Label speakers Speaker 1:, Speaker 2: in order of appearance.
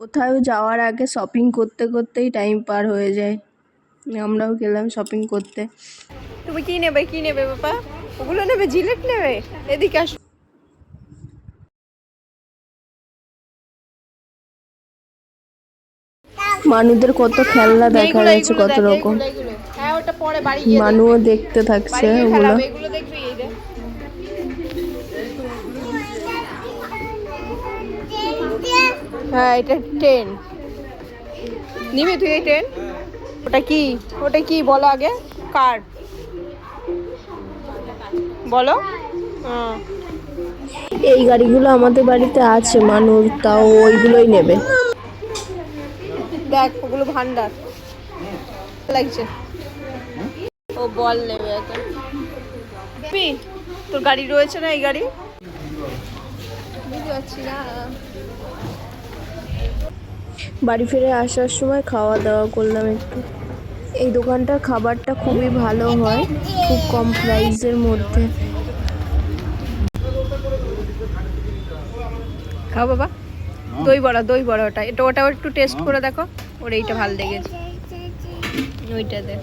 Speaker 1: কোথাও যাওয়ার আগে শপিং করতে করতেই টাইম পার হয়ে যায়। আমরাও গেলাম শপিং করতে।
Speaker 2: তুমি কি নেবে বাবা? ওগুলো নেবে, জিলেট নেবে? এদিকে আসো।
Speaker 1: মানুষদের কত খেলনা দেখা যাচ্ছে, কত রকম।
Speaker 2: হ্যাঁ, ওটা পরে বাড়ি গিয়ে
Speaker 1: মানুও দেখতে থাকছে ওগুলো।
Speaker 2: এগুলো দেখবি। এই যে হ্যাঁ, এটা ট্রেন নিবি তুই? এই ট্রেন ওটা কি বলো আগে? কার বলো?
Speaker 1: এই গাড়িগুলো আমাদের বাড়িতে আছে, মানুষ তাও ওইগুলোই নেবে।
Speaker 2: দেখ, ওগুলো ভান্ডার লাগছে। ও বল নেবে এখন। তোর গাড়ি রয়েছে না? এই গাড়ি বুঝতে পারছি না।
Speaker 1: বাড়ি ফিরে আসার সময় খাওয়া দাওয়া করলাম একটু। এই দোকানটার খাবারটা খুবই ভালো হয়, খুব কম প্রাইসের মধ্যে।
Speaker 2: খাও বাবা। দই বড়া ওটা ওটাও একটু টেস্ট করে দেখো। ওর এইটা ভালো লেগেছে, ওইটা দে।